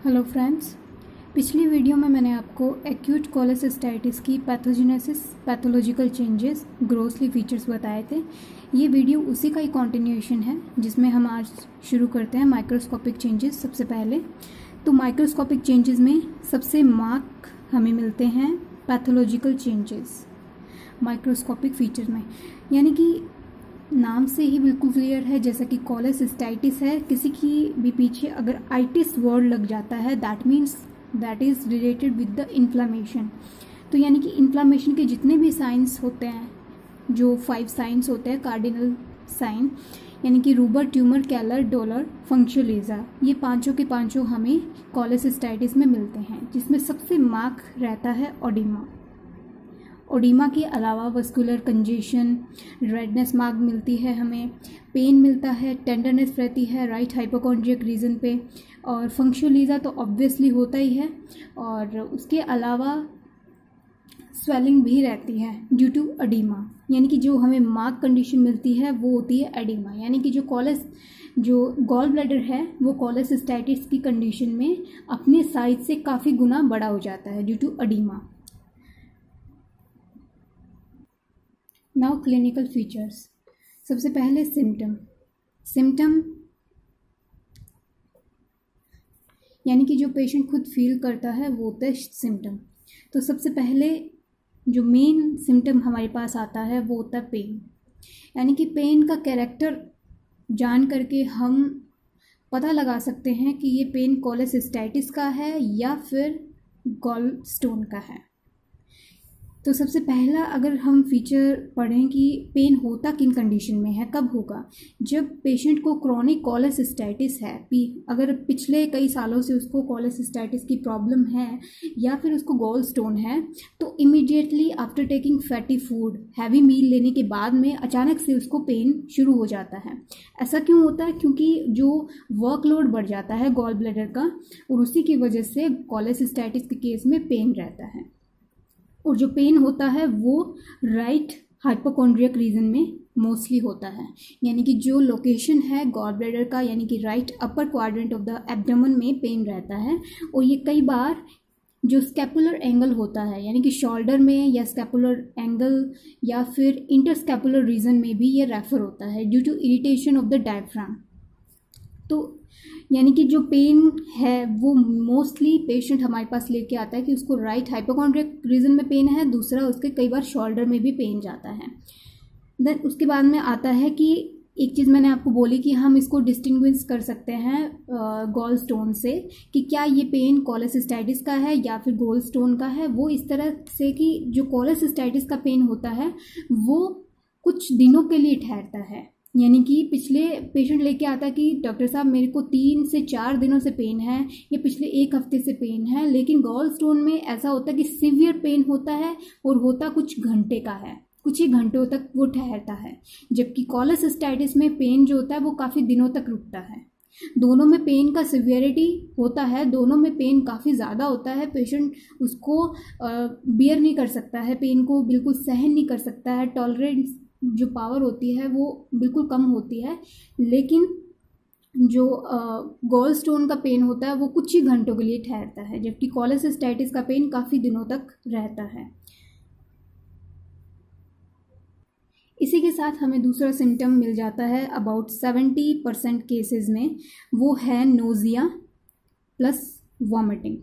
Hello friends, पिछली video में मैंने आपको एक्यूट कोलेसिस्टाइटिस की pathogenesis, pathological changes, grossly features बताए थे। ये वीडियो उसी का ही कॉन्टिन्यूएशन है जिसमें हम आज शुरू करते हैं माइक्रोस्कोपिक चेंजेस। सबसे पहले तो माइक्रोस्कोपिक चेंजेस में सबसे मार्क हमें मिलते हैं पैथोलॉजिकल चेंजेस माइक्रोस्कोपिक फीचर में, यानी कि नाम से ही बिल्कुल क्लियर है, जैसा कि कोलेसिस्टाइटिस है, किसी की भी पीछे अगर आइटिस वर्ड लग जाता है that means that is related with the inflammation. तो यानी कि इन्फ्लामेशन के जितने भी साइंस होते हैं, जो 5 साइंस होते हैं कार्डिनल साइन, यानी कि रूबर, ट्यूमर, कैलर, डोलर, फंक्शुअलिज़ा, ये पांचों के पांचों हमें कोलेसिस्टाइटिस में मिलते हैं, जिसमें सबसे मार्क रहता है ओडिमा। ओडिमा के अलावा वस्कुलर कंजेशन, रेडनेस मार्क मिलती है हमें, पेन मिलता है, टेंडरनेस रहती है राइट हाइपोकॉन्ड्रियक रीजन पे, और फंक्शुअलिज़ा तो ऑब्वियसली होता ही है, और उसके अलावा स्वेलिंग भी रहती है ड्यू टू एडिमा। यानी कि जो हमें मार्क कंडीशन मिलती है वो होती है एडिमा, यानी कि जो गॉल ब्लैडर है वो कोलेसिस्टाइटिस की कंडीशन में अपने साइज से काफ़ी गुना बड़ा हो जाता है due to oedema. Now clinical features. सबसे पहले सिम्टम यानी कि जो पेशेंट खुद फील करता है वो होता है सिम्टम। तो सबसे पहले जो मेन सिम्टम हमारे पास आता है वो होता है पेन, यानी कि पेन का कैरेक्टर जान करके हम पता लगा सकते हैं कि ये पेन कोलेसिस्टाइटिस का है या फिर गॉल स्टोन का है। तो सबसे पहला अगर हम फीचर पढ़ें कि पेन होता किन कंडीशन में है, कब होगा, जब पेशेंट को क्रॉनिक कोलेसिस्टाइटिस है, अगर पिछले कई सालों से उसको कोलेसिस्टाइटिस की प्रॉब्लम है या फिर उसको गॉल स्टोन है, तो immediately after taking fatty food, heavy meal लेने के बाद में अचानक से उसको पेन शुरू हो जाता है। ऐसा क्यों होता है? क्योंकि जो वर्कलोड बढ़ जाता है गॉल ब्लैडर का, और उसी की वजह से कोलेसिस्टाइटिस के केस में पेन रहता है। और जो पेन होता है वो राइट हाइपोकॉन्ड्रियक रीजन में मोस्टली होता है, यानी कि जो लोकेशन है गॉल ब्लैडर का, यानी कि right upper quadrant of the abdomen में पेन रहता है। और ये कई बार जो स्कैपुलर एंगल होता है, यानी कि शोल्डर में या स्कैपुलर एंगल या फिर इंटरस्कैपुलर रीजन में भी ये रेफर होता है due to irritation of the diaphragm. तो यानी कि जो पेन है वो मोस्टली पेशेंट हमारे पास लेके आता है कि उसको राइट हाइपोकॉन्ड्रियक रीजन में पेन है, दूसरा उसके कई बार शोल्डर में भी पेन जाता है। देन उसके बाद में आता है कि एक चीज़ मैंने आपको बोली कि हम इसको डिस्टिंग्विश कर सकते हैं गॉल स्टोन से, कि क्या ये पेन कोलेसिस्टाइटिस का है या फिर गॉल स्टोन का है। वो इस तरह से कि जो कोलेसिस्टाइटिस का पेन होता है वो कुछ दिनों के लिए ठहरता है, यानी कि पिछले पेशेंट लेके आता है कि डॉक्टर साहब मेरे को 3 से 4 दिनों से पेन है या पिछले 1 हफ्ते से पेन है, लेकिन गॉल स्टोन में ऐसा होता है कि सीवियर पेन होता है और होता कुछ घंटे का है, कुछ ही घंटों तक वो ठहरता है। जबकि कोलेसिस्टाइटिस में पेन जो होता है वो काफ़ी दिनों तक रुकता है। दोनों में पेन का सिवियरिटी होता है, दोनों में पेन काफ़ी ज़्यादा होता है, पेशेंट उसको बियर नहीं कर सकता है, पेन को बिल्कुल सहन नहीं कर सकता है, टॉलरेंस जो पावर होती है वो बिल्कुल कम होती है। लेकिन जो गॉल स्टोन का पेन होता है वो कुछ ही घंटों के लिए ठहरता है, जबकि कोलेसिस्टाइटिस का पेन काफ़ी दिनों तक रहता है। इसी के साथ हमें दूसरा सिम्टम मिल जाता है अबाउट 70% केसेस में, वो है नोजिया प्लस वॉमिटिंग।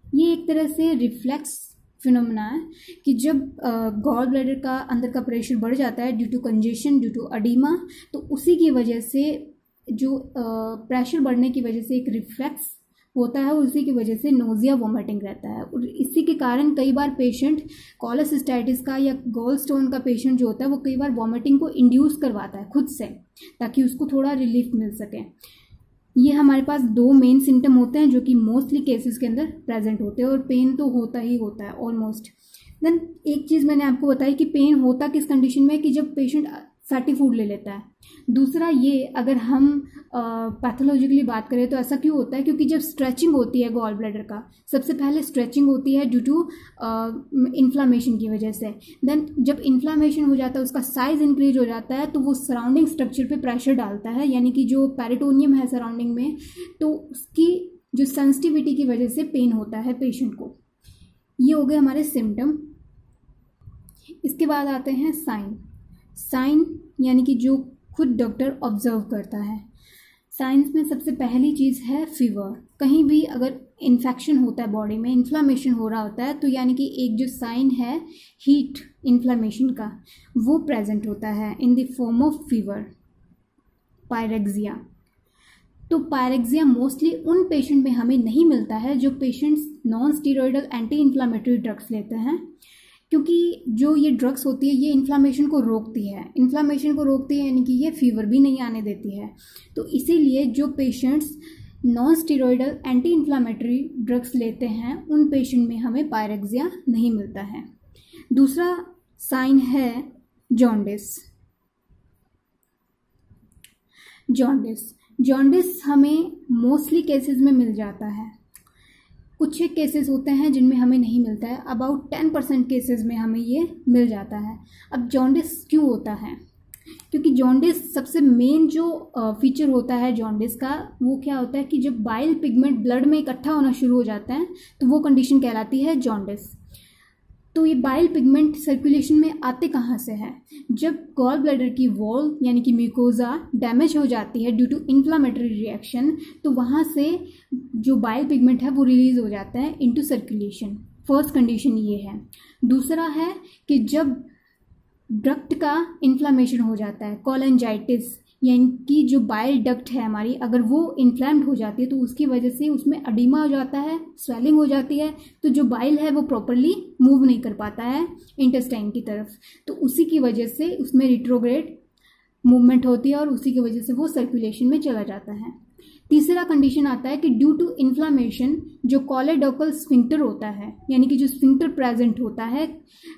ये एक तरह से रिफ्लेक्स फिनोमेना है कि जब गॉल ब्लैडर का अंदर का प्रेशर बढ़ जाता है due to congestion, due to oedema, तो उसी की वजह से जो प्रेशर बढ़ने की वजह से एक रिफ्लेक्स होता है, उसी की वजह से नोजिया वॉमिटिंग रहता है। और इसी के कारण कई बार पेशेंट कोलेसिस्टाइटिस का या गॉल स्टोन का पेशेंट जो होता है वो कई बार वॉमिटिंग को इंड्यूस करवाता है खुद से, ताकि उसको थोड़ा रिलीफ मिल सके। ये हमारे पास 2 मेन सिम्टम होते हैं जो कि मोस्टली केसेस के अंदर प्रेजेंट होते हैं, और पेन तो होता ही होता है ऑलमोस्ट। देन एक चीज़ मैंने आपको बताई कि पेन होता किस कंडीशन में, कि जब पेशेंट फैटी फूड ले लेता है। दूसरा ये, अगर हम पैथोलॉजिकली बात करें तो ऐसा क्यों होता है, क्योंकि जब स्ट्रेचिंग होती है गॉल ब्लैडर का, सबसे पहले स्ट्रेचिंग होती है ड्यू टू इन्फ्लामेशन की वजह से। देन जब इन्फ्लामेशन हो जाता है, उसका साइज इंक्रीज हो जाता है, तो वो सराउंडिंग स्ट्रक्चर पे प्रेशर डालता है, यानी कि जो पेरिटोनियम है सराउंडिंग में, तो उसकी जो सेंसिटिविटी की वजह से पेन होता है पेशेंट को। ये हो गए हमारे सिम्टम। इसके बाद आते हैं साइन यानी कि जो खुद डॉक्टर ऑब्जर्व करता है। साइंस में सबसे पहली चीज़ है फीवर। कहीं भी अगर इन्फेक्शन होता है, बॉडी में इन्फ्लामेशन हो रहा होता है, तो यानी कि एक जो साइन है हीट इन्फ्लामेशन का, वो प्रेजेंट होता है in the form of fever, pyrexia. तो पायरेक्सिया मोस्टली उन पेशेंट में हमें नहीं मिलता है जो patients non steroidal anti inflammatory drugs लेते हैं, क्योंकि जो ये ड्रग्स होती है ये इन्फ्लामेशन को रोकती है। यानी कि ये फीवर भी नहीं आने देती है। तो इसीलिए जो patients non steroidal anti inflammatory drugs लेते हैं, उन पेशेंट में हमें पायरेक्सिया नहीं मिलता है। दूसरा साइन है जॉन्डिस हमें मोस्टली केसेस में मिल जाता है। कुछ एक केसेस होते हैं जिनमें हमें नहीं मिलता है, अबाउट 10% केसेस में हमें ये मिल जाता है। अब जॉन्डिस क्यों होता है, क्योंकि जॉन्डिस सबसे मेन जो फीचर होता है जॉन्डिस का, वो क्या होता है कि जब बाइल पिगमेंट ब्लड में इकट्ठा होना शुरू हो जाता है, तो वो कंडीशन कहलाती है जॉन्डिस। तो ये बाइल पिगमेंट सर्कुलेशन में आते कहाँ से है, जब गॉल ब्लैडर की वॉल यानी कि म्यूकोजा डैमेज हो जाती है ड्यू टू इन्फ्लामेटरी रिएक्शन, तो वहाँ से जो बाइल पिगमेंट है वो रिलीज हो जाता है इनटू सर्कुलेशन। फर्स्ट कंडीशन ये है। दूसरा है कि जब डक्ट का इन्फ्लामेशन हो जाता है, कोलेंजाइटिस, यानी कि जो बाइल डक्ट है हमारी, अगर वो इन्फ्लेम्ड हो जाती है तो उसकी वजह से उसमें अडीमा हो जाता है, स्वेलिंग हो जाती है, तो जो बाइल है वो प्रॉपरली मूव नहीं कर पाता है इंटेस्टाइन की तरफ, तो उसी की वजह से उसमें रिट्रोग्रेड मूवमेंट होती है और उसी की वजह से वो सर्कुलेशन में चला जाता है। तीसरा कंडीशन आता है कि ड्यू टू इन्फ्लामेशन जो कॉलेडोकल स्फिंक्टर होता है, यानी कि जो स्फिंक्टर प्रेजेंट होता है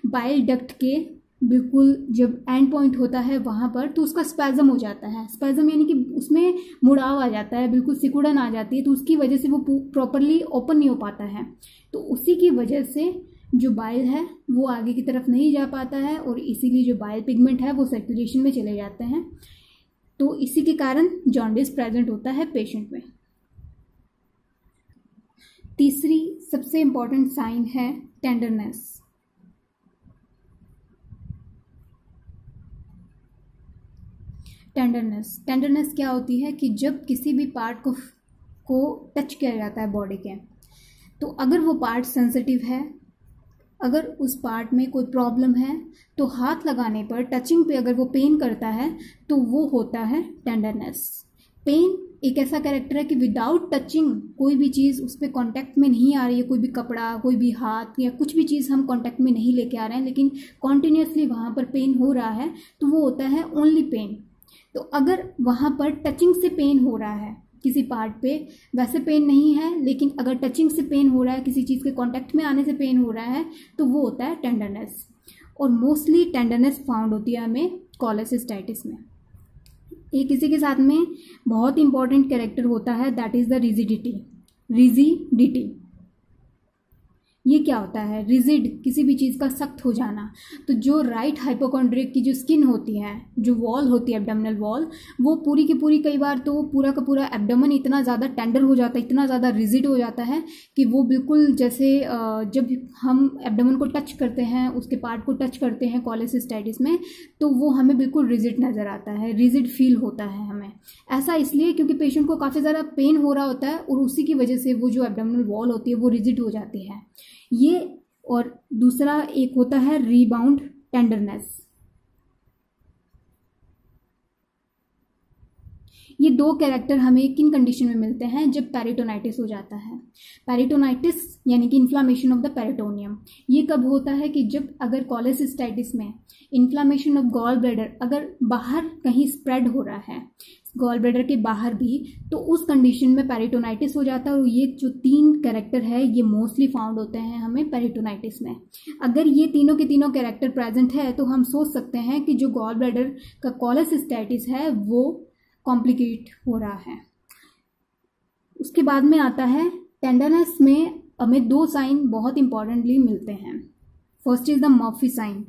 बाइल डक्ट के बिल्कुल जब एंड पॉइंट होता है वहाँ पर, तो उसका स्पैज़म हो जाता है। स्पैज़म यानी कि उसमें मुड़ाव आ जाता है, बिल्कुल सिकुड़न आ जाती है, तो उसकी वजह से वो प्रॉपरली ओपन नहीं हो पाता है। तो उसी की वजह से जो बाइल है वो आगे की तरफ नहीं जा पाता है और इसीलिए जो बाइल पिगमेंट है वो सर्कुलेशन में चले जाते हैं। तो इसी के कारण जॉन्डिस प्रेजेंट होता है पेशेंट में। तीसरी सबसे इम्पॉर्टेंट साइन है टेंडरनेस। टेंडरनेस क्या होती है कि जब किसी भी पार्ट को टच किया जाता है बॉडी के, तो अगर वो पार्ट सेंसिटिव है, अगर उस पार्ट में कोई प्रॉब्लम है, तो हाथ लगाने पर, टचिंग पे अगर वो पेन करता है तो वो होता है टेंडरनेस। पेन एक ऐसा कैरेक्टर है कि विदाउट टचिंग कोई भी चीज़ उस पर कॉन्टैक्ट में नहीं आ रही है, कोई भी कपड़ा, कोई भी हाथ या कुछ भी चीज़ हम कॉन्टैक्ट में नहीं लेके आ रहे हैं, लेकिन कॉन्टिन्यूसली वहाँ पर पेन हो रहा है, तो वो होता है ओनली पेन। तो अगर वहाँ पर टचिंग से पेन हो रहा है किसी पार्ट पे, वैसे पेन नहीं है, लेकिन अगर टचिंग से पेन हो रहा है, किसी चीज़ के कांटेक्ट में आने से पेन हो रहा है, तो वो होता है टेंडरनेस। और मोस्टली टेंडरनेस फाउंड होती है हमें कोलेसिस्टाइटिस में। ये किसी के साथ में बहुत इंपॉर्टेंट कैरेक्टर होता है, दैट इज़ द रिजिडिटी। ये क्या होता है, रिजिड, किसी भी चीज़ का सख्त हो जाना। तो जो राइट हाइपोकॉन्ड्रिक की जो स्किन होती है, जो वॉल होती है एब्डोमिनल वॉल, वो पूरी की पूरी, कई बार तो पूरा का पूरा एब्डोमेन इतना ज़्यादा टेंडर हो जाता है, इतना ज़्यादा रिजिड हो जाता है कि वो बिल्कुल जैसे जब हम एब्डोमेन को टच करते हैं, उसके पार्ट को टच करते हैं कोलेसिस्टाइटिस में, तो वो हमें बिल्कुल रिजिड नज़र आता है, रिजिड फील होता है हमें। ऐसा इसलिए क्योंकि पेशेंट को काफ़ी ज़्यादा पेन हो रहा होता है और उसी की वजह से वो जो एब्डोमिनल वॉल होती है वो रिजिड हो जाती है ये। और दूसरा एक होता है रीबाउंड टेंडरनेस। ये दो कैरेक्टर हमें किन कंडीशन में मिलते हैं, जब पेरिटोनाइटिस हो जाता है। पेरिटोनाइटिस यानी कि इन्फ्लामेशन ऑफ द पेरिटोनियम, ये कब होता है कि जब अगर कोलेसिस्टाइटिस में इन्फ्लामेशन ऑफ गॉल ब्लैडर अगर बाहर कहीं स्प्रेड हो रहा है, गॉल ब्लैडर के बाहर भी, तो उस कंडीशन में पेरिटोनाइटिस हो जाता है। और ये जो 3 कैरेक्टर है ये मोस्टली फाउंड होते हैं हमें पेरिटोनाइटिस में। अगर ये तीनों के तीनों कैरेक्टर प्रेजेंट है तो हम सोच सकते हैं कि जो गॉल ब्लैडर का कोलेसिस्टाइटिस है वो कॉम्प्लिकेट हो रहा है। उसके बाद में आता है टेंडरनेस में हमें 2 साइन बहुत इंपॉर्टेंटली मिलते हैं। First is the Murphy sign.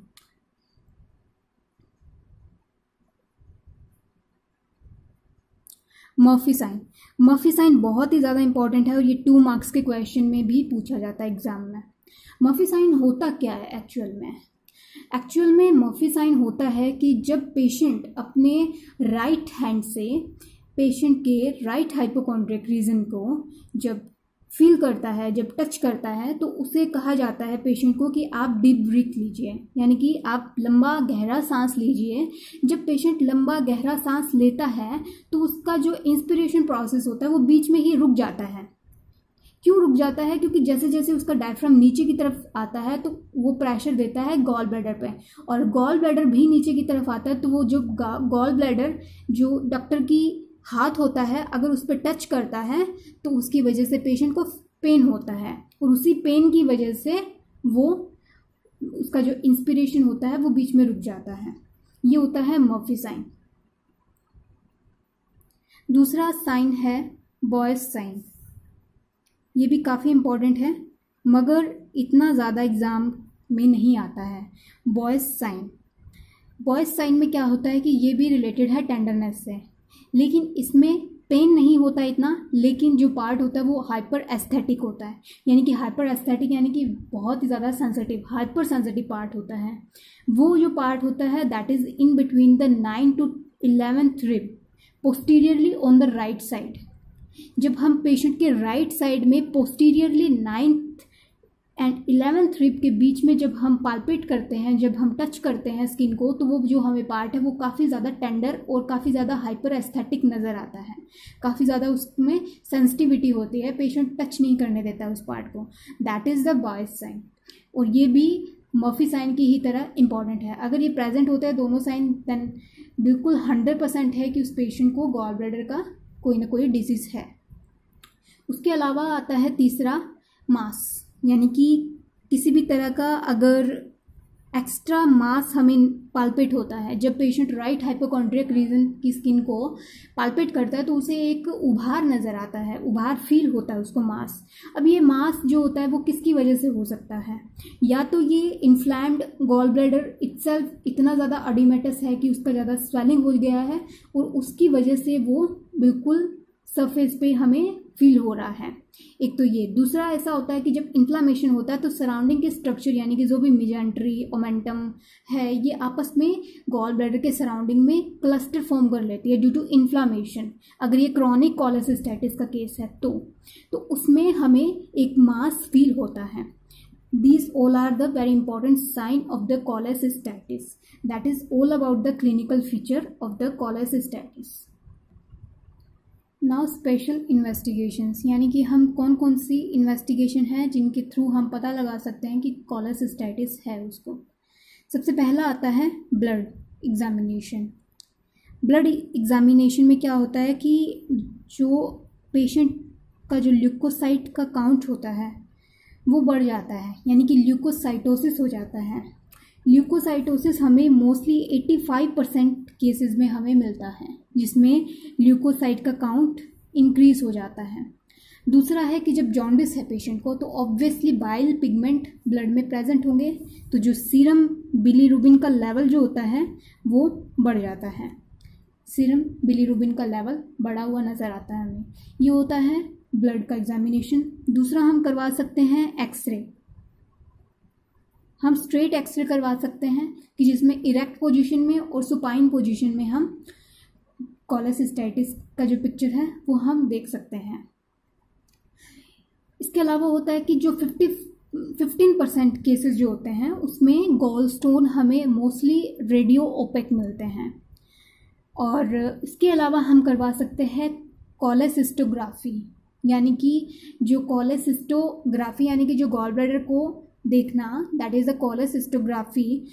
Murphy sign बहुत ही ज़्यादा इंपॉर्टेंट है और ये 2 मार्क्स के क्वेश्चन में भी पूछा जाता है एग्जाम में। मर्फी साइन होता क्या है एक्चुअल में मर्फी साइन होता है कि जब पेशेंट अपने राइट हैंड से पेशेंट के राइट हाइपोकॉन्ड्रियक रीजन को जब फील करता है, जब टच करता है, तो उसे कहा जाता है पेशेंट को कि आप डीप ब्रीथ लीजिए, यानी कि आप लंबा गहरा सांस लीजिए। जब पेशेंट लंबा गहरा सांस लेता है तो उसका जो इंस्पिरेशन प्रोसेस होता है वो बीच में ही रुक जाता है। क्यों रुक जाता है? क्योंकि जैसे जैसे उसका डायफ्राम नीचे की तरफ आता है तो वो प्रेशर देता है गॉल ब्लैडर पे, और गॉल ब्लैडर भी नीचे की तरफ आता है तो वो जो गॉल ब्लैडर जो डॉक्टर की हाथ होता है अगर उस पर टच करता है तो उसकी वजह से पेशेंट को पेन होता है, और उसी पेन की वजह से वो उसका जो इंस्पिरेशन होता है वो बीच में रुक जाता है। ये होता है मर्फी साइन। दूसरा साइन है बॉयस साइन। ये भी काफ़ी इम्पोर्टेंट है मगर इतना ज़्यादा एग्ज़ाम में नहीं आता है। बॉयस साइन में क्या होता है कि ये भी रिलेटेड है टेंडरनेस से, लेकिन इसमें पेन नहीं होता इतना, लेकिन जो पार्ट होता है वो हाइपर एस्थेटिक होता है। यानी कि हाइपर एस्थेटिक यानी कि बहुत ही ज़्यादा सेंसिटिव, हाइपर सेंसिटिव पार्ट होता है। वो जो पार्ट होता है that is in between the 9 to 11th rib posteriorly on the right side. जब हम पेशेंट के राइट साइड में posteriorly 9th and 11th rib के बीच में जब हम पाल्पेट करते हैं, जब हम टच करते हैं स्किन को, तो वो जो हमें पार्ट है वो काफ़ी ज़्यादा टेंडर और काफ़ी ज़्यादा हाइपर एस्थेटिक नज़र आता है। काफ़ी ज़्यादा उसमें सेंसिटिविटी होती है, पेशेंट टच नहीं करने देता है उस पार्ट को। That is the Boas sign, और ये भी मर्फी साइन की ही तरह इंपॉर्टेंट है। अगर ये प्रेजेंट होते हैं दोनों साइन देन बिल्कुल 100% है कि उस पेशेंट को गॉल ब्लैडर का कोई ना कोई डिजीज़ है। उसके अलावा आता है तीसरा मास, यानी कि किसी भी तरह का अगर एक्स्ट्रा मास हमें पाल्पेट होता है। जब पेशेंट राइट हाइपोकॉन्ड्रियक रीजन की स्किन को पाल्पेट करता है तो उसे एक उभार नज़र आता है, उभार फील होता है उसको मास। अब ये मास जो होता है वो किसकी वजह से हो सकता है? या तो ये इन्फ्लैम्ड गॉल ब्लैडर इटसेल्फ इतना ज़्यादा अडीमेटस है कि उसका ज़्यादा स्वेलिंग हो गया है और उसकी वजह से वो बिल्कुल सरफेस पे हमें फील हो रहा है। एक तो ये। दूसरा ऐसा होता है कि जब इन्फ्लामेशन होता है तो सराउंडिंग के स्ट्रक्चर यानी कि जो भी मिजेंट्री ओमेंटम है ये आपस में गॉल ब्लैडर के सराउंडिंग में क्लस्टर फॉर्म कर लेती है ड्यू टू इन्फ्लामेशन। अगर ये क्रॉनिक कोलेसिस्टाइटिस का केस है तो उसमें हमें एक मास फील होता है। These all are the very important sign of the cholecystitis. That is all about the clinical feature of the cholecystitis. Now special investigations, यानी कि हम कौन कौन सी इन्वेस्टिगेशन है जिनके थ्रू हम पता लगा सकते हैं कि कोलेसिस्टाइटिस है उसको। सबसे पहला आता है ब्लड एग्जामिनेशन। ब्लड एग्जामिनेशन में क्या होता है कि जो पेशेंट का जो ल्यूकोसाइट का काउंट होता है वो बढ़ जाता है, यानी कि ल्यूकोसाइटोसिस हो जाता है। ल्यूकोसाइटोसिस हमें मोस्टली 85% केसेस में हमें मिलता है, जिसमें ल्यूकोसाइट का काउंट इंक्रीज हो जाता है। दूसरा है कि जब जॉन्डिस है पेशेंट को तो ऑब्वियसली बाइल पिगमेंट ब्लड में प्रेजेंट होंगे, तो जो सीरम बिलीरुबिन का लेवल जो होता है वो बढ़ जाता है। सीरम बिलीरुबिन का लेवल बढ़ा हुआ नज़र आता है हमें। ये होता है ब्लड का एग्जामिनेशन। दूसरा हम करवा सकते हैं एक्सरे। हम स्ट्रेट एक्सरे करवा सकते हैं कि जिसमें इरेक्ट पोजीशन में और सुपाइन पोजीशन में हम कोलेसिस्टाइटिस का जो पिक्चर है वो हम देख सकते हैं। इसके अलावा होता है कि जो 15% केसेस जो होते हैं उसमें गॉल स्टोन हमें मोस्टली रेडियो ओपेक मिलते हैं। और इसके अलावा हम करवा सकते हैं कोलेसिस्टोग्राफी। यानी कि जो कोलेसिस्टोग्राफी यानी कि जो गॉल ब्लैडर को देखना, दैट इज़ द कोलेसिस्टोग्राफी।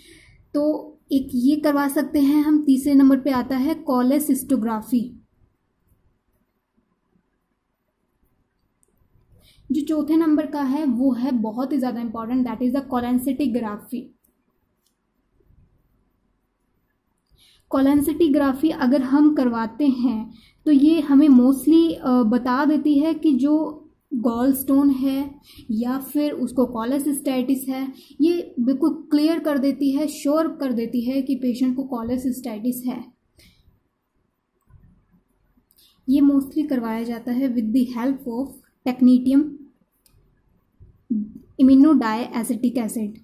तो एक ये करवा सकते हैं हम। तीसरे नंबर पे आता है कोलेसिस्टोग्राफी। जो चौथे नंबर का है वो है बहुत ही ज़्यादा इंपॉर्टेंट, दैट इज़ द कोलेंसिटिग्राफी। कोलेंसिटिग्राफी अगर हम करवाते हैं तो ये हमें मोस्टली बता देती है कि जो गॉल स्टोन है या फिर उसको कोलेसिस्टाइटिस है, ये बिल्कुल क्लियर कर देती है, श्योर कर देती है कि पेशेंट को कोलेसिस्टाइटिस है। ये मोस्टली करवाया जाता है with the help of technetium iminodiacetic acid.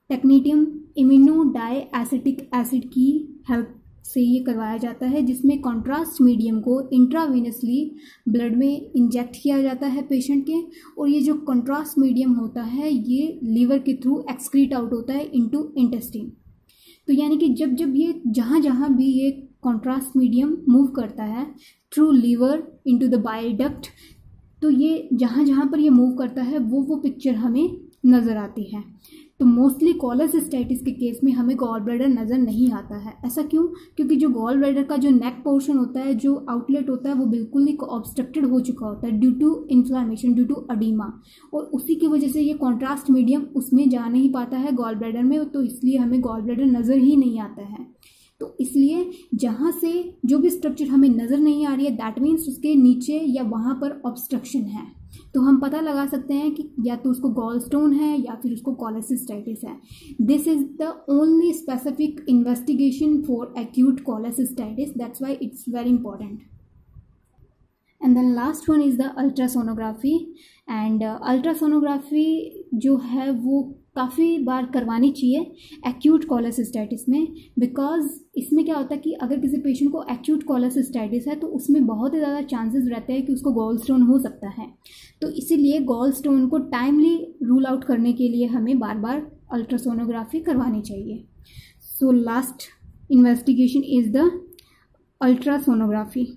Technetium iminodiacetic acid की हेल्प से ये करवाया जाता है, जिसमें कॉन्ट्रास्ट मीडियम को इंट्रावीनसली ब्लड में इंजेक्ट किया जाता है पेशेंट के, और ये जो कॉन्ट्रास्ट मीडियम होता है ये लीवर के थ्रू एक्सक्रीट आउट होता है इनटू इंटेस्टाइन। तो यानी कि जब जब ये जहाँ जहाँ भी ये कॉन्ट्रास्ट मीडियम मूव करता है through liver into the bile duct, तो ये जहाँ जहाँ पर ये मूव करता है वो पिक्चर हमें नज़र आती है। तो मोस्टली कोलेसिस्टाइटिस के केस में हमें गॉल ब्लैडर नज़र नहीं आता है। ऐसा क्यों? क्योंकि जो गॉल ब्लैडर का जो नेक पोर्शन होता है, जो आउटलेट होता है, वो बिल्कुल ही ऑब्स्ट्रक्टेड हो चुका होता है due to inflammation, due to oedema, और उसी की वजह से ये कॉन्ट्रास्ट मीडियम उसमें जा नहीं पाता है गॉल ब्लैडर में, तो इसलिए हमें गॉल ब्लैडर नज़र ही नहीं आता है। तो इसलिए जहाँ से जो भी स्ट्रक्चर हमें नज़र नहीं आ रही है, दैट मीन्स उसके नीचे या वहाँ पर ऑब्स्ट्रक्शन है। तो हम पता लगा सकते हैं कि या तो उसको गॉल स्टोन है या फिर उसको कोलेसिस्टाइटिस है। This is the only specific investigation for acute cholecystitis, that's why it's very important. And then last one is the ultrasonography. And ultrasonography जो है वो काफ़ी बार करवानी चाहिए एक्यूट कोलेसिस्टाइटिस में, बिकॉज इसमें क्या होता है कि अगर किसी पेशेंट को एक्यूट कोलेसिस्टाइटिस है तो उसमें बहुत ही ज़्यादा चांसेस रहते हैं कि उसको गॉल स्टोन हो सकता है। तो इसीलिए गॉल स्टोन को टाइमली रूल आउट करने के लिए हमें बार बार अल्ट्रासोनोग्राफी करवानी चाहिए। So last investigation is the ultrasonography.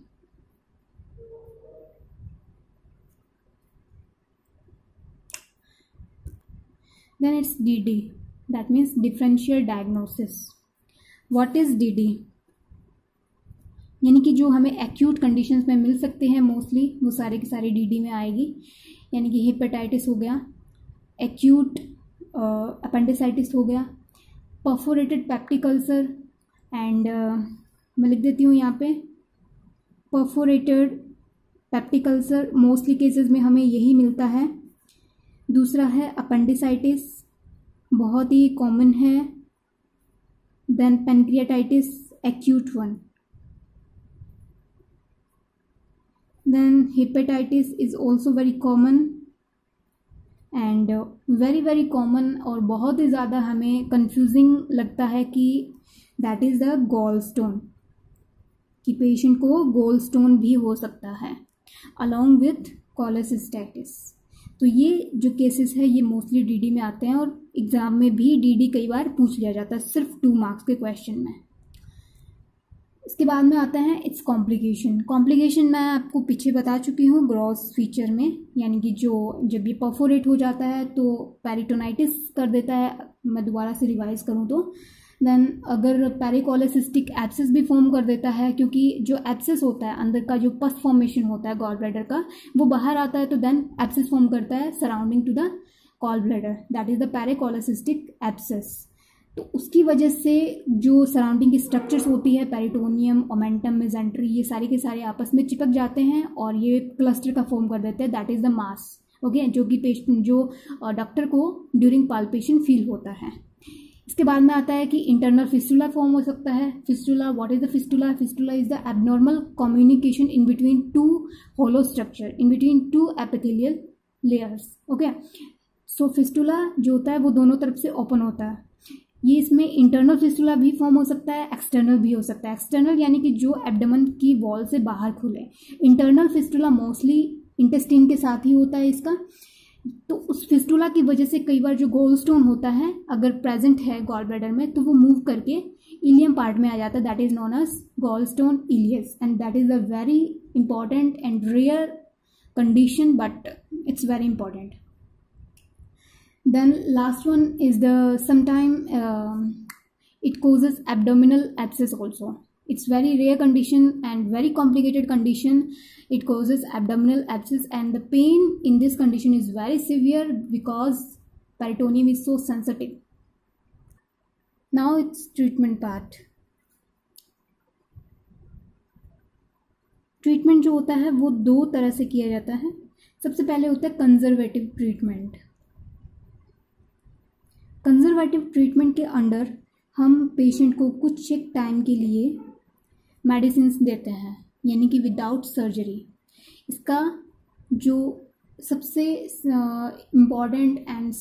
Then it's DD, that means differential diagnosis. What is DD? यानी कि जो हमें एक्यूट कंडीशंस में मिल सकते हैं मोस्टली वो सारे की सारी DD में आएगी। यानी कि हेपेटाइटिस हो गया, एक्यूट अपेंडिसाइटिस हो गया, परफोरेटेड पेप्टिक अल्सर, एंड मैं लिख देती हूँ यहाँ पे perforated peptic ulcer mostly cases में हमें यही मिलता है। दूसरा है अपेंडिसाइटिस, बहुत ही कॉमन है। Then pancreatitis acute one. Then hepatitis is also very common and very very common, और बहुत ही ज़्यादा हमें कंफ्यूजिंग लगता है कि that is the gall stone, कि पेशेंट को गॉल स्टोन भी हो सकता है अलॉन्ग विथ कोलेसिस्टाइटिस। तो ये जो केसेस है ये मोस्टली DD में आते हैं, और एग्ज़ाम में भी DD कई बार पूछ लिया जाता है सिर्फ 2 मार्क्स के क्वेश्चन में। इसके बाद में आता है इट्स कॉम्प्लिकेशन। कॉम्प्लिकेशन मैं आपको पीछे बता चुकी हूँ ग्रॉस फीचर में, यानी कि जो जब ये परफोरेट हो जाता है तो पेरिटोनाइटिस कर देता है। मैं दोबारा से रिवाइज करूँ तो देन अगर पेरिकोलेसिस्टिक एब्सेस भी फॉर्म कर देता है, क्योंकि जो एब्सेस होता है अंदर का जो पस फॉर्मेशन होता है गॉल ब्लैडर का वो बाहर आता है, तो देन एब्सेस फॉर्म करता है surrounding to the gall bladder, that is the pericholecystic abscess. तो उसकी वजह से जो सराउंडिंग की स्ट्रक्चर्स होती है पेरिटोनियम, ओमेंटम, मेजेंट्री, ये सारे के सारे आपस में चिपक जाते हैं और ये क्लस्टर का फॉर्म कर देते हैं, that is the mass. Okay, जो कि पेशेंट जो डॉक्टर को ड्यूरिंग पाल्पेशन फील होता है। इसके बाद में आता है कि इंटरनल फिस्टुला फॉर्म हो सकता है। Fistula, what is the fistula? Fistula is the abnormal communication in between 2 hollow structure, in between 2 epithelial layers. Okay, so fistula जो होता है वो दोनों तरफ से ओपन होता है। ये इसमें इंटरनल फिस्टुला भी फॉर्म हो सकता है, एक्सटर्नल भी हो सकता है। एक्सटर्नल यानी कि जो एब्डोमेन की वॉल से बाहर खुले। इंटरनल फिस्टुला मोस्टली इंटेस्टाइन के साथ ही होता है इसका। तो उस फिस्टुला की वजह से कई बार जो गॉल स्टोन होता है अगर प्रेजेंट है गॉल ब्लैडर में तो वो मूव करके इलियम पार्ट में आ जाता है, that is known as gallstone ileus, and that is a very important and rare condition, but it's very important. Then last one is the sometime it causes abdominal abscess also. It's very rare condition and very complicated condition. It causes abdominal abscess, and the pain in this condition is very severe because peritoneum is so sensitive. Now it's treatment part. Treatment जो होता है वो दो तरह से किया जाता है. सबसे पहले होता है कंजर्वेटिव ट्रीटमेंट. कंजर्वेटिव ट्रीटमेंट के अंडर हम पेशेंट को कुछ एक टाइम के लिए मेडिसिन देते हैं, यानी कि विदाउट सर्जरी. इसका जो सबसे इम्पॉर्टेंट एंड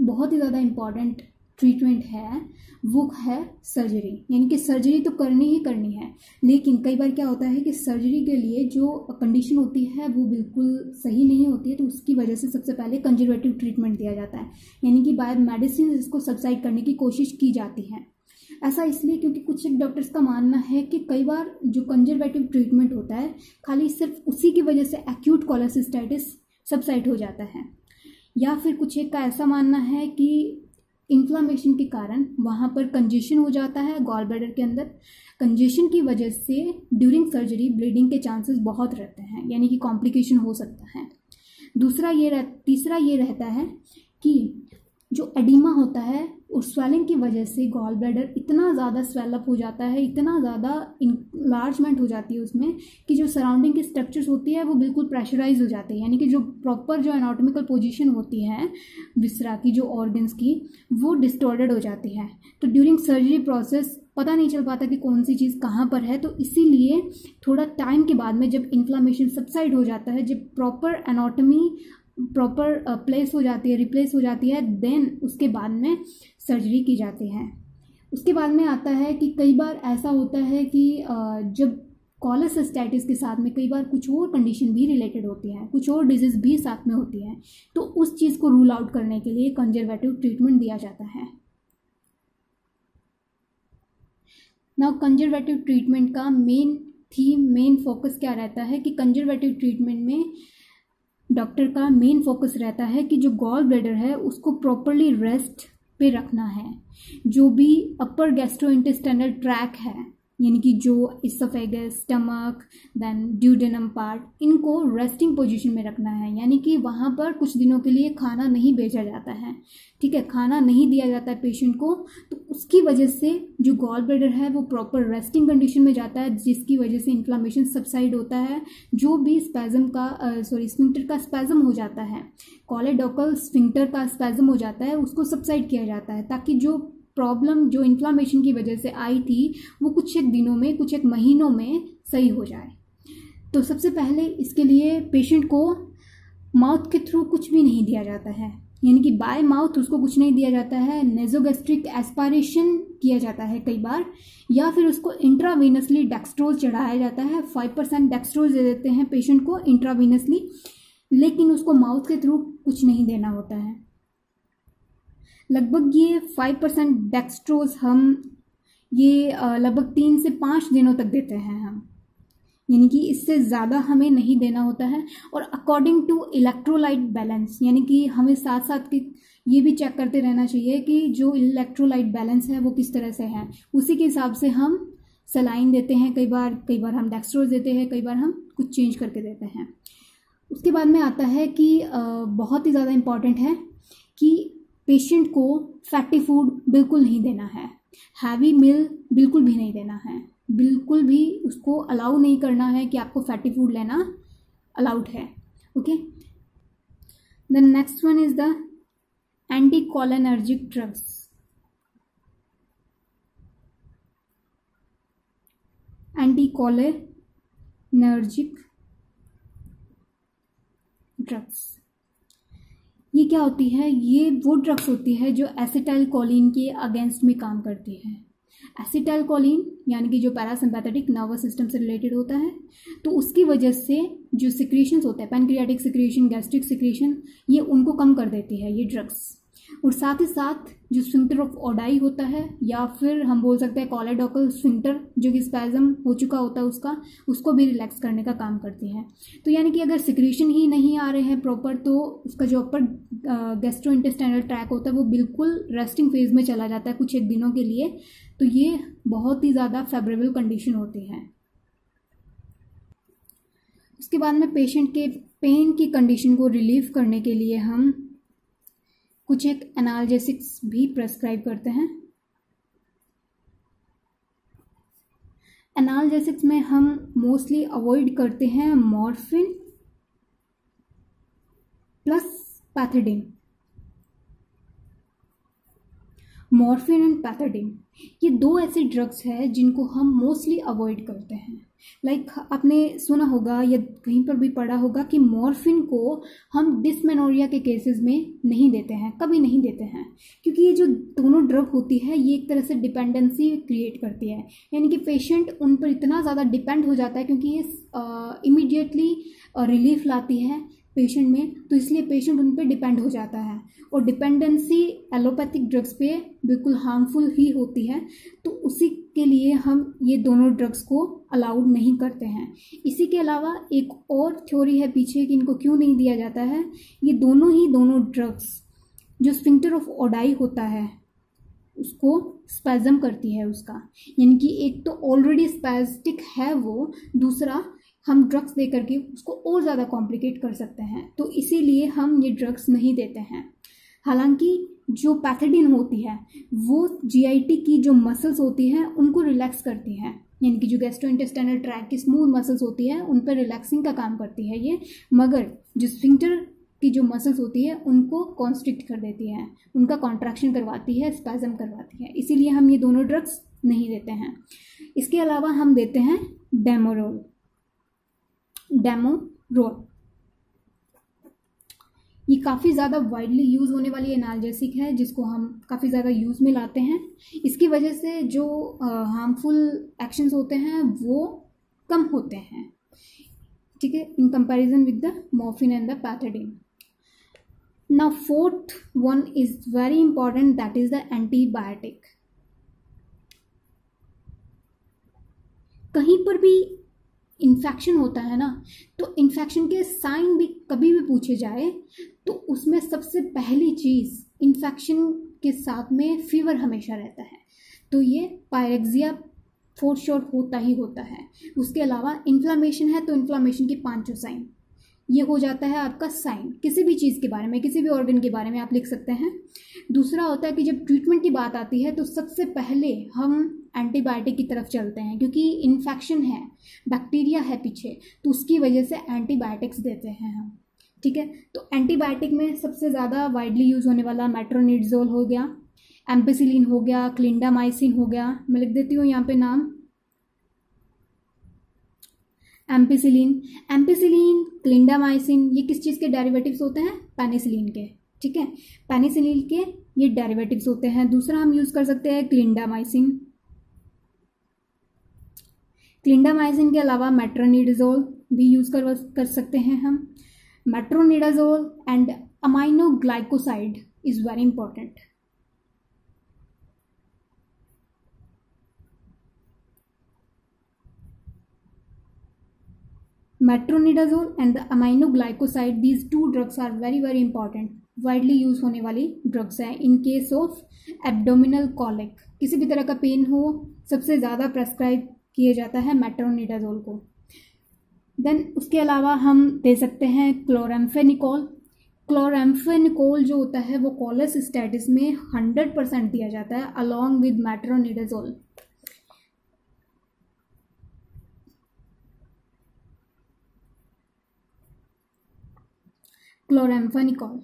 बहुत ही ज़्यादा इम्पॉर्टेंट ट्रीटमेंट है वो है सर्जरी. यानी कि सर्जरी तो करनी ही करनी है, लेकिन कई बार क्या होता है कि सर्जरी के लिए जो कंडीशन होती है वो बिल्कुल सही नहीं होती है, तो उसकी वजह से सबसे पहले कंजर्वेटिव ट्रीटमेंट दिया जाता है, यानी कि बाय मेडिसिन इसको सबसाइड करने की कोशिश की जाती है. ऐसा इसलिए क्योंकि कुछ एक डॉक्टर्स का मानना है कि कई बार जो कंजर्वेटिव ट्रीटमेंट होता है खाली सिर्फ उसी की वजह से एक्यूट कोलेसिस्टाइटिस सबसाइड हो जाता है, या फिर कुछ एक का ऐसा मानना है कि इन्फ्लामेशन के कारण वहाँ पर कंजेशन हो जाता है गॉल ब्लैडर के अंदर. कंजेशन की वजह से ड्यूरिंग सर्जरी ब्लीडिंग के चांसेस बहुत रहते हैं, यानी कि कॉम्प्लिकेशन हो सकता है. तीसरा ये रहता है कि जो एडिमा होता है उस स्वेलिंग की वजह से गॉल ब्लैडर इतना ज़्यादा स्वेलअप हो जाता है, इतना ज़्यादा इंलार्जमेंट हो जाती है उसमें कि जो सराउंडिंग की स्ट्रक्चर्स होती है वो बिल्कुल प्रेशराइज हो जाते हैं, यानी कि जो प्रॉपर जो एनाटॉमिकल पोजीशन होती है विसरा की, जो ऑर्गन्स की, वो डिस्टॉर्टेड हो जाती है. तो ड्यूरिंग सर्जरी प्रोसेस पता नहीं चल पाता कि कौन सी चीज़ कहाँ पर है. तो इसीलिए थोड़ा टाइम के बाद में जब इन्फ्लामेशन सबसाइड हो जाता है, जब प्रॉपर एनाटॉमी प्रॉपर प्लेस हो जाती है, रिप्लेस हो जाती है, देन उसके बाद में सर्जरी की जाती है. उसके बाद में आता है कि कई बार ऐसा होता है कि जब कोलेसिस्टाइटिस के साथ में कई बार कुछ और कंडीशन भी रिलेटेड होती है, कुछ और डिजीज़ भी साथ में होती है, तो उस चीज़ को रूल आउट करने के लिए कंजर्वेटिव ट्रीटमेंट दिया जाता है. नाउ कंजर्वेटिव ट्रीटमेंट का मेन फोकस क्या रहता है कि कंजर्वेटिव ट्रीटमेंट में डॉक्टर का मेन फोकस रहता है कि जो गॉल ब्लैडर है उसको प्रॉपरली रेस्ट पे रखना है. जो भी अपर गैस्ट्रोइंटेस्टाइनल ट्रैक है, यानी कि जो oesophagus, stomach, then duodenum part, इनको रेस्टिंग पोजीशन में रखना है, यानी कि वहाँ पर कुछ दिनों के लिए खाना नहीं भेजा जाता है. ठीक है, खाना नहीं दिया जाता है पेशेंट को, तो उसकी वजह से जो गॉल ब्लैडर है वो प्रॉपर रेस्टिंग कंडीशन में जाता है, जिसकी वजह से इन्फ्लामेशन सबसाइड होता है. जो भी स्फिंक्टर का स्पैज्म हो जाता है, कॉलेडोकल स्फिंक्टर का स्पैज्म हो जाता है, उसको सबसाइड किया जाता है, ताकि जो प्रॉब्लम जो इन्फ्लामेशन की वजह से आई थी वो कुछ एक दिनों में, कुछ एक महीनों में सही हो जाए. तो सबसे पहले इसके लिए पेशेंट को माउथ के थ्रू कुछ भी नहीं दिया जाता है, यानी कि बाय माउथ उसको कुछ नहीं दिया जाता है. नेजोगैस्ट्रिक एस्पायरेशन किया जाता है कई बार, या फिर उसको इंट्रावीनसली डेक्सट्रोज चढ़ाया जाता है. 5% डेक्सट्रोज दे देते हैं पेशेंट को इंट्रावीनसली, लेकिन उसको माउथ के थ्रू कुछ नहीं देना होता है. लगभग ये 5% डेक्सट्रोज हम ये लगभग 3 से 5 दिनों तक देते हैं हम, यानी कि इससे ज़्यादा हमें नहीं देना होता है. और अकॉर्डिंग टू इलेक्ट्रोलाइट बैलेंस, यानी कि हमें साथ साथ ये भी चेक करते रहना चाहिए कि जो इलेक्ट्रोलाइट बैलेंस है वो किस तरह से है, उसी के हिसाब से हम सलाइन देते हैं. कई बार हम डेक्सट्रोज देते हैं, कई बार हम कुछ चेंज करके देते हैं. उसके बाद में आता है कि बहुत ही ज़्यादा इम्पॉर्टेंट है कि पेशेंट को फैटी फूड बिल्कुल नहीं देना है, हैवी मील बिल्कुल भी नहीं देना है, बिल्कुल भी उसको अलाउ नहीं करना है कि आपको फैटी फूड लेना अलाउड है. Okay, the next one is the anticholinergic drugs. Anticholinergic drugs ये क्या होती है? ये वो ड्रग्स होती है जो एसिटाइल कोलिन के अगेंस्ट में काम करती है. एसिटाइल कोलिन यानी कि जो पैरासिम्पैथेटिक नर्वस सिस्टम से रिलेटेड होता है, तो उसकी वजह से जो सिक्रीशंस होते हैं, पैनक्रियाटिक सिक्रीशन, गैस्ट्रिक सिक्रीशन, ये उनको कम कर देती है ये ड्रग्स. और साथ ही साथ जो स्फिंक्टर ऑफ ओडाई होता है, या फिर हम बोल सकते हैं कॉलेडोकल स्फिंक्टर, जो कि स्पैज्म हो चुका होता है उसको भी रिलैक्स करने का काम करती है। तो यानी कि अगर सिक्रीशन ही नहीं आ रहे हैं प्रॉपर, तो उसका जो अपर गैस्ट्रोइंटेस्टाइनल ट्रैक होता है वो बिल्कुल रेस्टिंग फेज में चला जाता है कुछ एक दिनों के लिए। तो ये बहुत ही ज़्यादा फेवरेबल कंडीशन होती है। उसके बाद में पेशेंट के पेन की कंडीशन को रिलीव करने के लिए हम कुछ एक एनाल्जेसिक्स भी प्रेस्क्राइब करते हैं। एनाल्जेसिक्स में हम मोस्टली अवॉइड करते हैं मॉर्फिन प्लस पैथेडिन। मॉर्फिन एंड पैथेडिन ये दो ऐसे ड्रग्स हैं जिनको हम मोस्टली अवॉइड करते हैं। लाइक आपने सुना होगा या कहीं पर भी पढ़ा होगा कि मॉर्फिन को हम डिस्मेनोरिया के केसेस में नहीं देते हैं, कभी नहीं देते हैं, क्योंकि ये जो दोनों ड्रग होती है ये एक तरह से डिपेंडेंसी क्रिएट करती है। यानी कि पेशेंट उन पर इतना ज़्यादा डिपेंड हो जाता है, क्योंकि ये इमीडिएटली रिलीफ लाती है पेशेंट में, तो इसलिए पेशेंट उन पर डिपेंड हो जाता है। और डिपेंडेंसी एलोपैथिक ड्रग्स पे बिल्कुल हार्मफुल ही होती है, तो उसी के लिए हम ये दोनों ड्रग्स को अलाउड नहीं करते हैं। इसी के अलावा एक और थ्योरी है पीछे कि इनको क्यों नहीं दिया जाता है। ये दोनों ड्रग्स जो स्फिंक्टर ऑफ ओडाई होता है उसको स्पैज्म करती है उसका, यानी कि एक तो ऑलरेडी स्पैस्टिक है वो, दूसरा हम ड्रग्स दे करके उसको और ज़्यादा कॉम्प्लिकेट कर सकते हैं, तो इसीलिए हम ये ड्रग्स नहीं देते हैं। हालांकि जो पैथेडिन होती है वो जीआईटी की जो मसल्स होती हैं उनको रिलैक्स करती है, यानी कि जो गैस्ट्रोइंटेस्टाइनल ट्रैक की स्मूथ मसल्स होती है उन पर रिलैक्सिंग का काम करती है ये, मगर जो स्फिंक्टर की जो मसल्स होती है उनको कॉन्स्ट्रिक्ट कर देती है, उनका कॉन्ट्रैक्शन करवाती है, स्पैज्म करवाती है, इसीलिए हम ये दोनों ड्रग्स नहीं देते हैं। इसके अलावा हम देते हैं डेमोरोल। ये काफ़ी ज़्यादा वाइडली यूज़ होने वाली एनाल्जेसिक है जिसको हम काफ़ी ज़्यादा यूज़ में लाते हैं। इसकी वजह से जो हार्मफुल एक्शंस होते हैं वो कम होते हैं, ठीक है, in comparison with the morphine and the pethidine. Now fourth one is very important, that is the antibiotic. कहीं पर भी इन्फेक्शन होता है ना, तो इन्फेक्शन के साइन भी कभी भी पूछे जाए तो उसमें सबसे पहली चीज़ इन्फेक्शन के साथ में फीवर हमेशा रहता है, तो ये पायरेक्सिया फॉर श्योर होता ही होता है। उसके अलावा इन्फ्लामेशन है तो इन्फ्लामेशन के पांचों साइन, ये हो जाता है आपका साइन। किसी भी चीज़ के बारे में, किसी भी ऑर्गन के बारे में आप लिख सकते हैं। दूसरा होता है कि जब ट्रीटमेंट की बात आती है तो सबसे पहले हम एंटीबायोटिक की तरफ चलते हैं, क्योंकि इन्फेक्शन है, बैक्टीरिया है पीछे, तो उसकी वजह से एंटीबायोटिक्स देते हैं हम, ठीक है। तो एंटीबायोटिक में सबसे ज़्यादा वाइडली यूज़ होने वाला मेट्रोनिडाज़ोल हो गया, एम्पिसिलिन हो गया, क्लिंडामाइसिन हो गया, मैं लिख देती हूँ यहाँ पे नाम, एम्पिसिलिन, क्लिंडामाइसिन, ये किस चीज़ के डेरिवेटिव्स होते हैं? पेनिसिलिन के, ठीक है, पेनिसिलिन के ये डेरिवेटिव्स होते हैं। दूसरा हम यूज़ कर सकते हैं क्लिंडामाइसिन के अलावा मेट्रोनिडाज़ोल भी यूज़ कर सकते हैं हम। Metronidazole and aminoglycoside is very important. Metronidazole and the aminoglycoside, these two drugs are very very important, widely use होने वाली ड्रग्स हैं in case of abdominal colic. किसी भी तरह का पेन हो सबसे ज़्यादा प्रेस्क्राइब किया जाता है मेट्रोनिडाज़ोल को। देन उसके अलावा हम दे सकते हैं क्लोराम्फेनिकोल। क्लोराम्फेनिकोल जो होता है वो कोलेसिस्टेटिस में 100% दिया जाता है अलॉन्ग विद मेट्रोनिडाज़ोल। क्लोराम्फेनिकोल।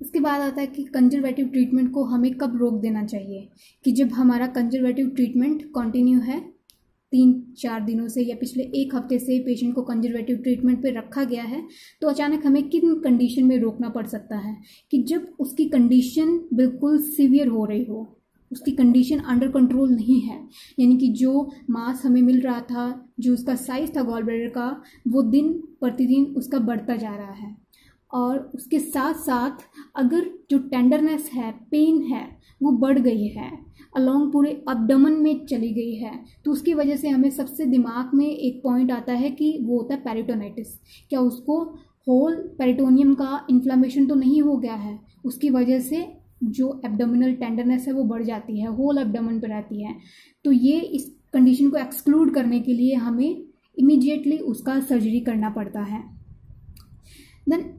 इसके बाद आता है कि कंजर्वेटिव ट्रीटमेंट को हमें कब रोक देना चाहिए, कि जब हमारा कंजर्वेटिव ट्रीटमेंट कंटिन्यू है 3-4 दिनों से या पिछले 1 हफ्ते से पेशेंट को कंजर्वेटिव ट्रीटमेंट पे रखा गया है, तो अचानक हमें किन कंडीशन में रोकना पड़ सकता है, कि जब उसकी कंडीशन बिल्कुल सीवियर हो रही हो, उसकी कंडीशन अंडर कंट्रोल नहीं है, यानी कि जो मास हमें मिल रहा था, जो उसका साइज था गॉल ब्लैडर का, वो दिन प्रतिदिन उसका बढ़ता जा रहा है, और उसके साथ साथ अगर जो टेंडरनेस है, पेन है, वो बढ़ गई है, अलोंग पूरे अब्डोमेन में चली गई है, तो उसकी वजह से हमें सबसे दिमाग में एक पॉइंट आता है कि वो होता है पेरिटोनाइटिस। क्या उसको होल पेरिटोनियम का इन्फ्लामेशन तो नहीं हो गया है, उसकी वजह से जो एब्डोमिनल टेंडरनेस है वो बढ़ जाती है, होल एब्डोमेन पर रहती है। तो ये इस कंडीशन को एक्सक्लूड करने के लिए हमें इमीडिएटली उसका सर्जरी करना पड़ता है। देन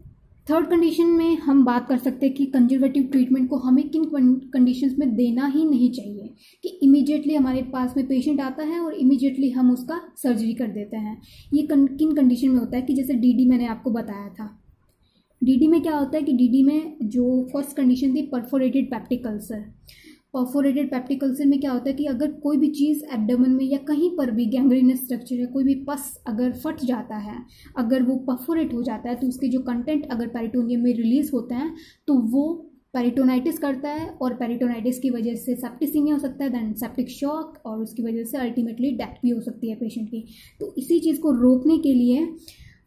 थर्ड कंडीशन में हम बात कर सकते हैं कि कंजर्वेटिव ट्रीटमेंट को हमें किन कंडीशंस में देना ही नहीं चाहिए, कि इमीडिएटली हमारे पास में पेशेंट आता है और इमीडिएटली हम उसका सर्जरी कर देते हैं। ये किन कंडीशन में होता है कि जैसे डीडी मैंने आपको बताया था। डीडी में क्या होता है कि डीडी में जो फर्स्ट कंडीशन थी perforated peptic ulcer. Perforated peptic ulcer में क्या होता है कि अगर कोई भी चीज़ एब्डोमेन में या कहीं पर भी गैंग्रीनस स्ट्रक्चर है, कोई भी पस अगर फट जाता है, अगर वो परफोरेट हो जाता है, तो उसके जो कंटेंट अगर पेरिटोनियम में रिलीज होते हैं तो वो पेरिटोनाइटिस करता है, और पेरिटोनाइटिस की वजह से सेप्टिसीमिया हो सकता है, देन सेप्टिक शॉक, और उसकी वजह से अल्टीमेटली डेथ भी हो सकती है पेशेंट की। तो इसी चीज़ को रोकने के लिए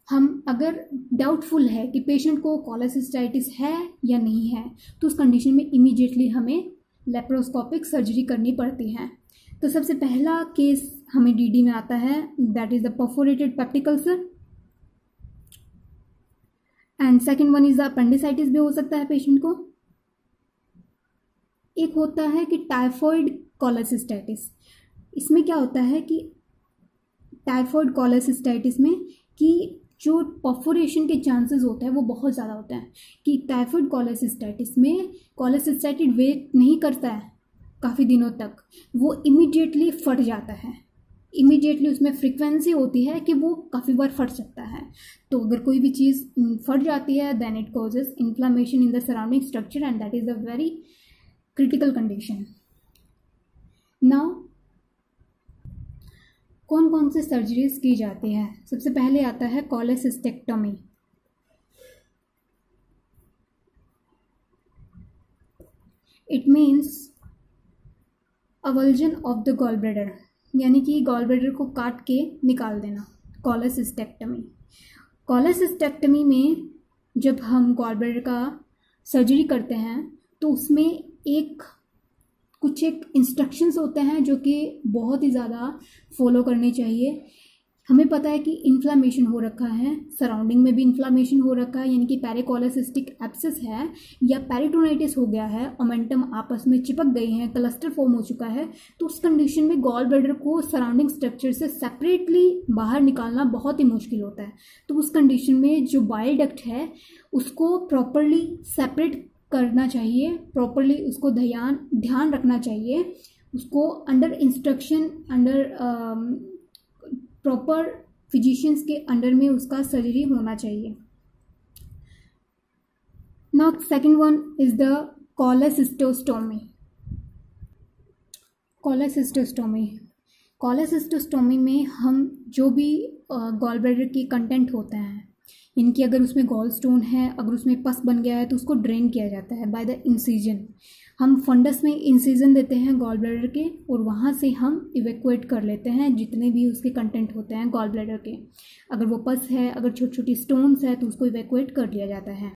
हम अगर डाउटफुल है कि पेशेंट को कोलेसिस्टाइटिस है या नहीं है, तो उस कंडीशन में इमीडिएटली हमें लेप्रोस्कोपिक सर्जरी करनी पड़ती है। तो सबसे पहला केस हमें डीडी में आता है, that is the perforated peptic ulcer, and second one is the appendicitis भी हो सकता है पेशेंट को। एक होता है कि टाइफॉइड कोलेसिस्टाइटिस। इसमें क्या होता है कि टाइफॉइड कोलेसिस्टाइटिस में कि जो परफोरेशन के चांसेस होते हैं वो बहुत ज़्यादा होते हैं, कि टाइफॉइड कोलेसिस्टाइटिस में कोलेसिस्टाइटिस वेट नहीं करता है काफ़ी दिनों तक, वो इमीडिएटली फट जाता है। इमीडिएटली उसमें फ्रीक्वेंसी होती है कि वो काफ़ी बार फट सकता है। तो अगर कोई भी चीज़ फट जाती है then it causes inflammation in the surrounding structure, and that is a very critical condition. Now कौन कौन से सर्जरीज की जाती है? सबसे पहले आता है cholecystectomy. It means avulsion of the gall bladder, यानी कि गॉल ब्लैडर को काट के निकाल देना, कोलेसिस्टेक्टोमी। कोलेसिस्टेक्टोमी में जब हम गॉल ब्लैडर का सर्जरी करते हैं तो उसमें कुछ इंस्ट्रक्शंस होते हैं जो कि बहुत ही ज़्यादा फॉलो करने चाहिए। हमें पता है कि इन्फ्लामेशन हो रखा है, सराउंडिंग में भी इन्फ्लामेशन हो रखा है, यानी कि पेरिकोलेसिस्टिक एब्सेस है या पेरिटोनाइटिस हो गया है, ओमेंटम आपस में चिपक गई हैं, क्लस्टर फॉर्म हो चुका है, तो उस कंडीशन में गॉल ब्लैडर को सराउंडिंग स्ट्रक्चर से सेपरेटली बाहर निकालना बहुत ही मुश्किल होता है। तो उस कंडीशन में जो बाइल डक्ट है उसको प्रॉपरली सेपरेट करना चाहिए, प्रॉपरली उसको ध्यान रखना चाहिए, उसको under instruction, under proper physicians के अंडर में उसका सर्जरी होना चाहिए। Now second one is the cholecystostomy. Cholecystostomy में हम जो भी गॉल ब्लैडर की कंटेंट होता है, इनकी अगर उसमें गॉल स्टोन है, अगर उसमें पस बन गया है तो उसको ड्रेन किया जाता है बाय द इंसिजन। हम फंडस में इंसिजन देते हैं गॉल ब्लैडर के, और वहाँ से हम इवैक्यूएट कर लेते हैं जितने भी उसके कंटेंट होते हैं गॉल ब्लैडर के। अगर वो पस है, अगर छोटी छोटी स्टोन्स है तो उसको इवैक्यूएट कर लिया जाता है।